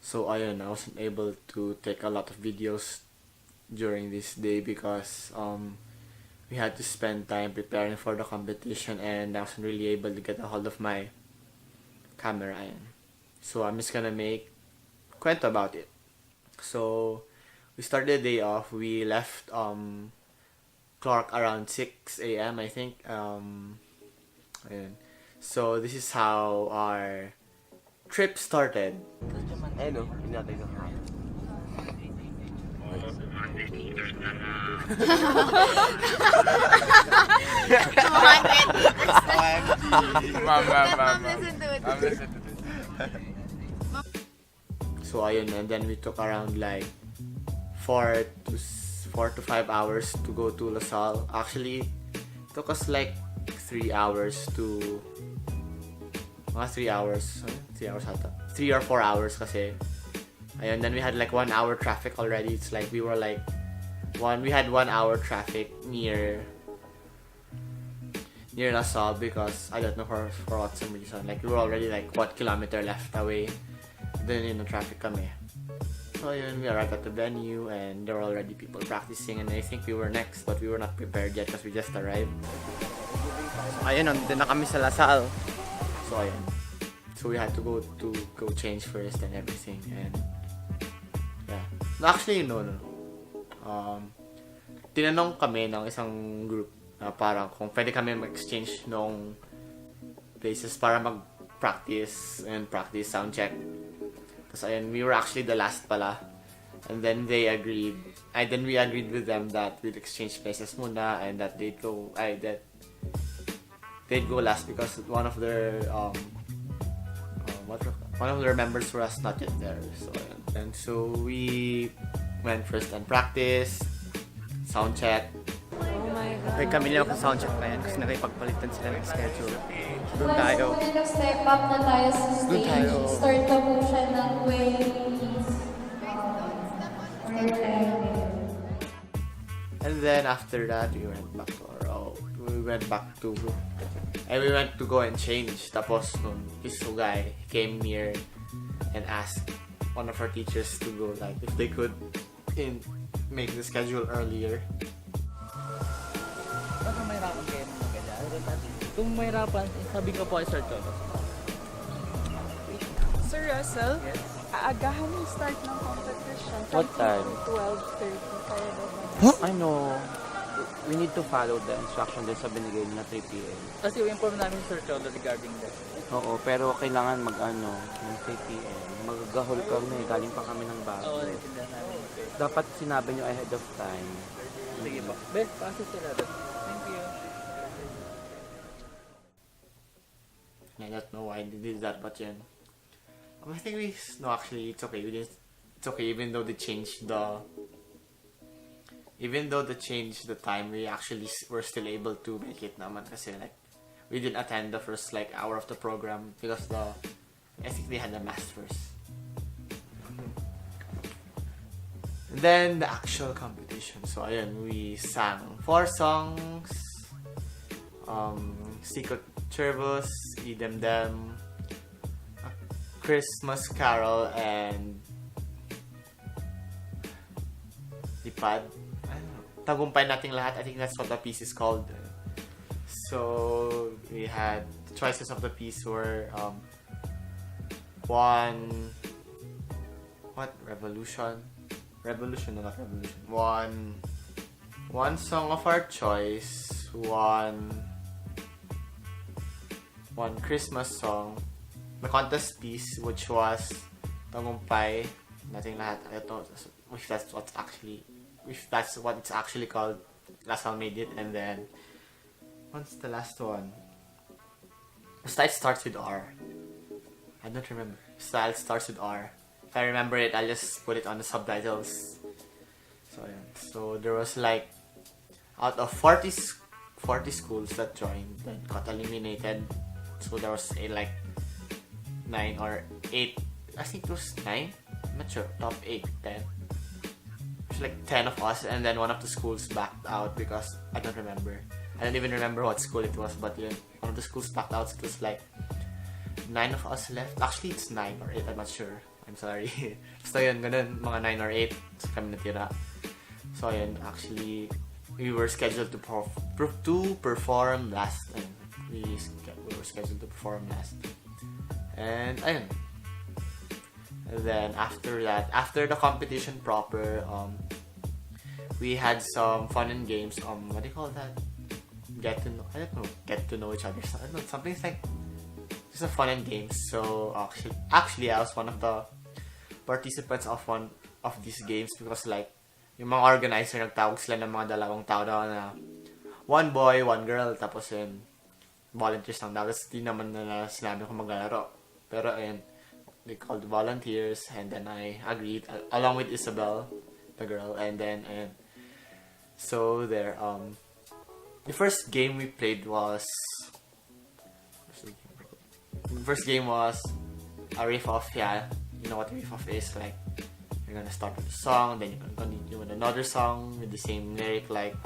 So ayun, I wasn't able to take a lot of videos during this day because we had to spend time preparing for the competition and I wasn't really able to get a hold of my camera. Ayun. So I'm just gonna make kwento about it. So we started the day off. We left Clark around 6 a.m. I think. Ayun. So this is how our trip started. Hello, hindi natin So ayun, and then we took around like 4 to 5 hours to go to LaSalle. Actually, it took us like 3 hours to 3 hours. 3 hours ata. 3 or 4 hours kasi. Ayun, then we had like 1 hour traffic already. It's like we were like we had 1 hour traffic near LaSalle because I don't know for what some reason. Like we were already like 1 kilometer left away. Then in the traffic kami. So yun, we arrived at the venue and there were already people practicing and I think we were next but we were not prepared yet because we just arrived. So ayun, nandun na kami sa LaSalle. So ayun. So we had to go change first and everything and yeah. No, actually no. Tinanong kami ng isang group na parang kung pwede kami mag-exchange nung places para mag-practice and practice sound check. Tapos ayun, we were actually the last pala. And then they agreed. Then we agreed with them that we'd exchange places muna and that they'd go last because one of their members was not yet there. So ayun. And so we went first and practiced sound check. Oh my God. Okay, kami lang ako sound check pa yan kasi nakipagpalitan sila ng schedule. Doon tayo. Step up na tayo sa stage. Doon tayo. Start na po siya ng way. And then after that, we went back to go and change. Tapos nung this guy came near and asked one of our teachers to go like if they could make the schedule earlier. Baka mahirapan kayo ng ganyan. Kung mahirapan, sabi ko po kay Sir Cholo. Sir Russell, Yes. aagahan yung start ng competition. from What time? 12:30. Kaya daw ba? I know. We need to follow the instruction din sa binigay na 3 p.m. Kasi inform namin si Sir Cholo regarding that. Oo, pero kailangan ng 3 p.m. Magagahol kami, galing pa kami ng bago. Oo, naiintindihan namin. Okay. Dapat sinabi nyo ahead of time. Sige po. Beth, pasok sila doon. Thank you. I don't know why they did that, but yeah. I think actually it's okay. It's okay even though they changed the time, we actually were still able to make it naman kasi like we didn't attend the first like hour of the program because I think they had the mass first. And then the actual competition. So ayun, we sang 4 songs. Secret Chervos, Idem Dem, A Christmas Carol, and Lipad. Tagumpay nating lahat. I think that's what the piece is called. So we had the choices of the piece were Revolution, no, not Revolution. One song of our choice, one Christmas song, the contest piece which was Tagumpay nating lahat. Ito, if that's what it's actually called. LaSalle made it, and then what's the last one? Style starts with R. I don't remember. Style starts with R. If I remember it, I'll just put it on the subtitles. So yeah. So there was like out of 40 schools that joined and got eliminated. So there was like 9 or 8. I think it was 9. I'm not sure. Top 8, 10. Like 10 of us, and then one of the schools backed out because I don't remember. I don't even remember what school it was, but yeah, one of the schools backed out. So it was like 9 of us left. Actually, it's 9 or 8. I'm not sure. I'm sorry. Basta yun, ganun, mga 9 or 8 sa kami natira. So ayun, actually, we were scheduled to perform last time. We were scheduled to perform last. And ayun. And then after that, after the competition proper, we had some fun and games. What do you call that? Get to know each other. I don't know, something's like just a fun and games. So actually, I was one of the participants of one of these games because like yung mga organizer nagtawag sila ng mga dalawang tao daw na one boy, one girl, tapos yun volunteers lang daw. Tapos di naman na sinabi ko maglalaro. Pero ayun, they called volunteers and then I agreed along with Isabel, the girl, and then ayun. So there, the first game we played was a riff-off. Yeah, you know what riff-off is, like you're gonna start with a song, then you're gonna continue with another song with the same lyric. Like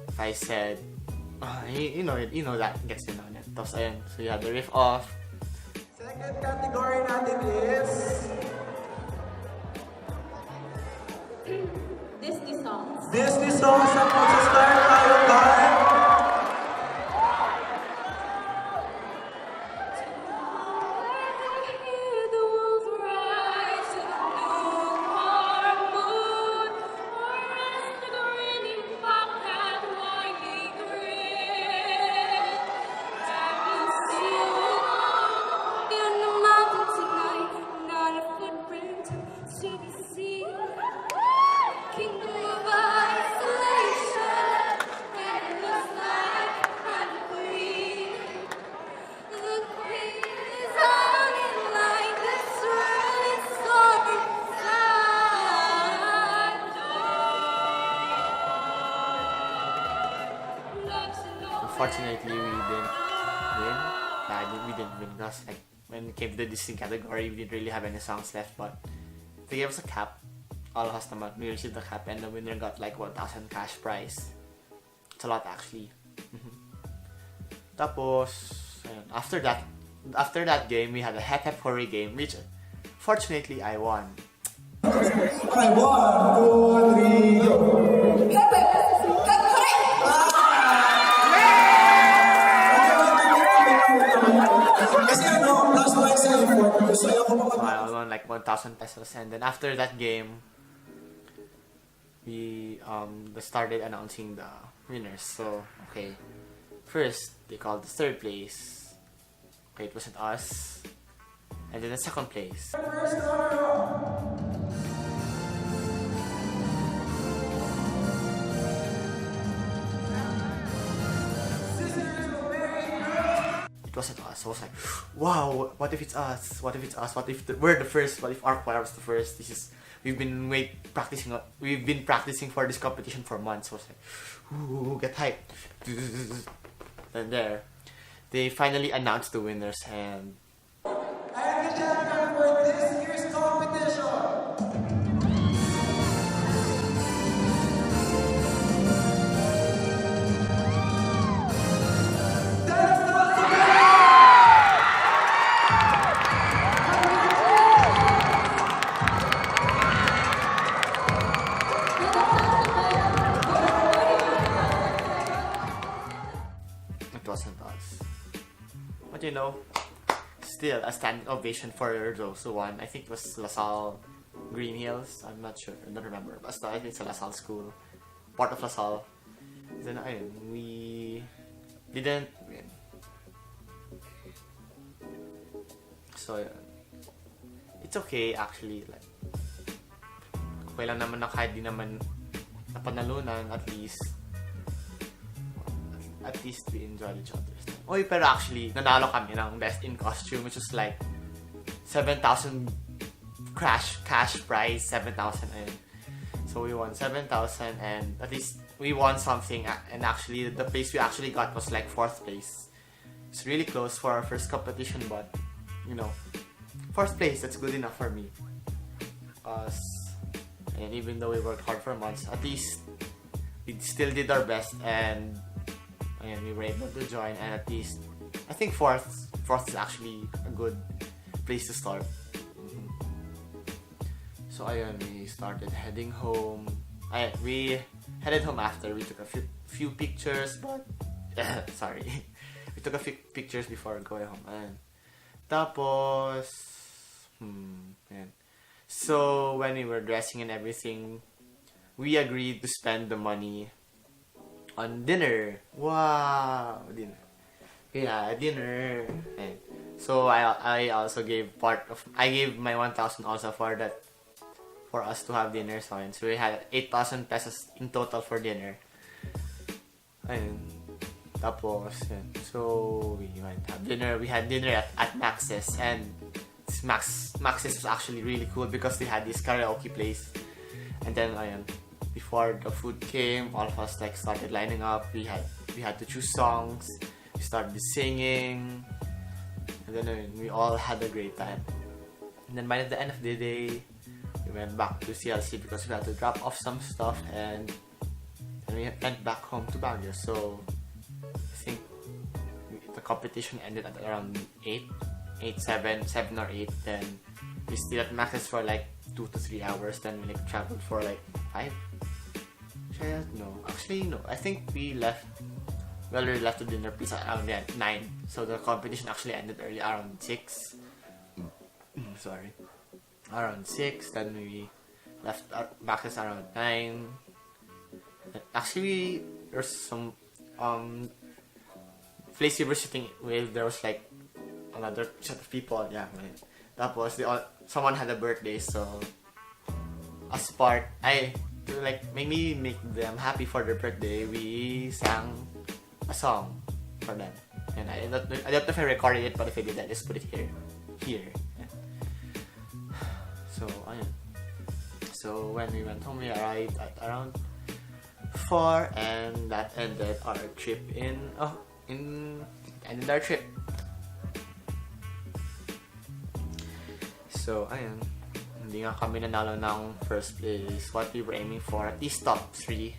if I said, you know that gets you know that. Tapos ayun, so you have the riff-off. Second category natin is Disney songs. Disney songs. Ang mag-start tayo kay Unfortunately, we didn't win. We didn't win because like when it came to the Disney category, we didn't really have any songs left. But they gave us a cap. All of us naman, we received the cap, and the winner got like 1,000 cash prize. It's a lot actually. Tapos, ayun, after that game, we had a Hep Hep Hurry game, which fortunately I won. I 1, 2, 3, go! Kasi ano, plus one sa effort. Gusto ko So I won like 1,000 pesos, and then after that game, we started announcing the winners. So okay, first they called the third place. Okay, it wasn't us, and then the second place. It wasn't us. So I was like, wow, what if it's us? What if it's us? What if we're the first? What if our choir was the first? We've been practicing for this competition for months. So I was like, ooh, get hyped. And there, they finally announced the winners, and And the champion for this year's competition. it wasn't us. But you know, still a standing ovation for those who won. I think it was LaSalle Green Hills. I'm not sure. I don't remember. But I think it's a LaSalle school. Part of LaSalle. Then ayun, we didn't win. So yun. It's okay actually. Like, okay lang naman na kahit di naman napanalunan, at least we enjoyed each other's time. Oy, pero actually, nanalo kami ng best in costume, which was like 7,000 cash prize, 7,000 and so we won 7,000, and at least we won something. And actually, the place we actually got was like 4th place. It's really close for our first competition, but you know, 4th place, that's good enough for me. And even though we worked hard for months, at least we still did our best, and we were able to join. And at least I think fourth is actually a good place to start. So ayun, we started heading home. We headed home after we took a few pictures, but sorry. We took a few pictures before going home. Ayun. Tapos, ayan. So when we were dressing and everything, we agreed to spend the money on dinner. Wow, dinner. Yeah, dinner. Ayan. So I also gave I gave my 1,000 also for that, for us to have dinner. So we had 8,000 pesos in total for dinner. Ayun. Tapos, yun. So we went to have dinner. We had dinner at Max's, and Max's was actually really cool because they had this karaoke place. And then ayun, before the food came, all of us like started lining up. We had to choose songs. We started singing. And then we all had a great time. And then by the end of the day, we went back to CLC because we had to drop off some stuff, and then we went back home to Baguio. So I think the competition ended at around 7 or 8. Then we stayed at Max's for like 2 to 3 hours. Then we like traveled for like 5. No, actually no. I think we left. We already left the dinner place around 9. So the competition actually ended early, around 6. Sorry. Around 6. Then we left Max's around 9. Actually, there's some place we were sitting with. There was like another set of people. Yeah, that was someone had a birthday. So as part, to like maybe make them happy for their birthday, we sang a song for them. And I don't know if I recorded it, but if I did, I just put it here. Yeah. So ayun. So when we went home, we arrived at around 4, and that ended our trip ended our trip. So ayun, hindi nga kami nanalo ng first place. What we were aiming for, at least top 3.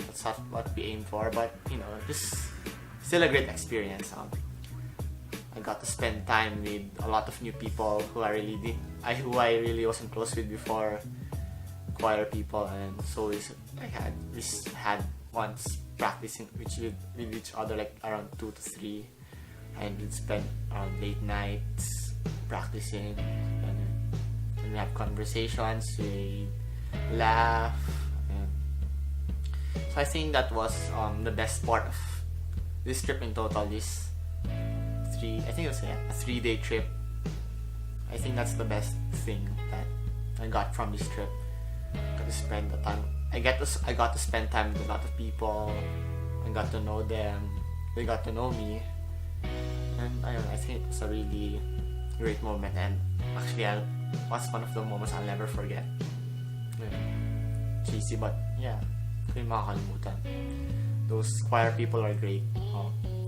That's not what we aimed for, but you know, just still a great experience. I got to spend time with a lot of new people who I really wasn't close with before, choir people, and so we had once practicing with each other like around 2 to 3, and we'd spend late nights practicing, and we have conversations, we laugh. So I think that was the best part of this trip in total. This I think it was a 3-day trip. I think that's the best thing that I got from this trip. Got to spend the time. I got to spend time with a lot of people. I got to know them. They got to know me, and I think it's a really great moment. And actually, was one of the moments I'll never forget. Cheesy, but yeah. Hindi makakalimutan. Those choir people are great.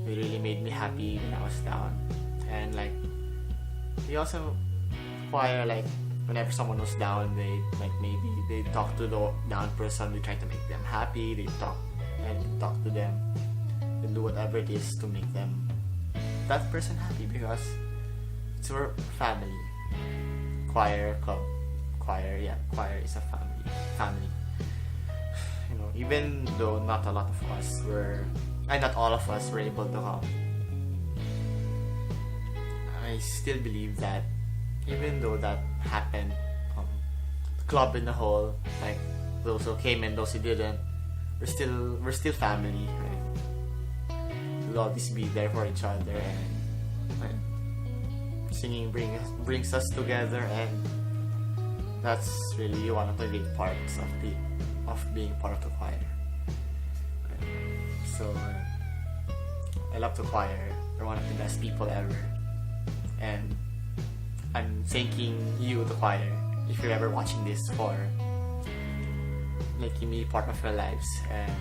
They really made me happy when I was down. And like, they also choir, like whenever someone was down, they talk to the down person. They try to make them happy. They talk to them. They do whatever it is to make that person happy, because it's our family. Choir is a family. You know, even though not all of us were able to come, I still believe that even though that happened, the club in the whole, like those who came and those who didn't, we're still family, right? We'll always be there for each other, and singing brings us together, and that's really one of the great parts of being part of the choir. So I love the choir. They're one of the best people ever, and I'm thanking you, the choir, if you're ever watching this, for making me part of your lives. And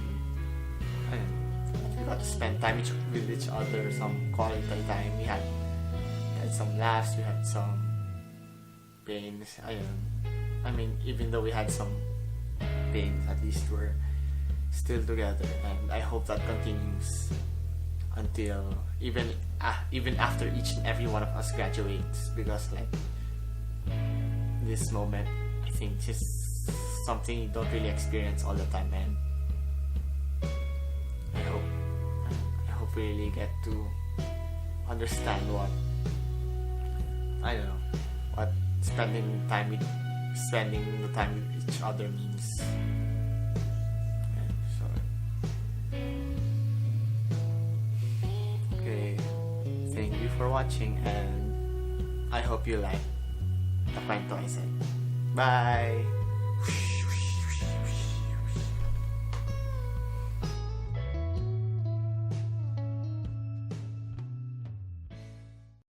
we got to spend time with each other, some quality time. We had some laughs, we had some pains. I mean, even though we had some pains, at least we're still together, and I hope that continues until even after each and every one of us graduates, because like this moment, I think it's just something you don't really experience all the time, and I hope we really get to understand what spending the time with each other means. And so, okay, thank you for watching, and I hope you like the kwento I said. Bye!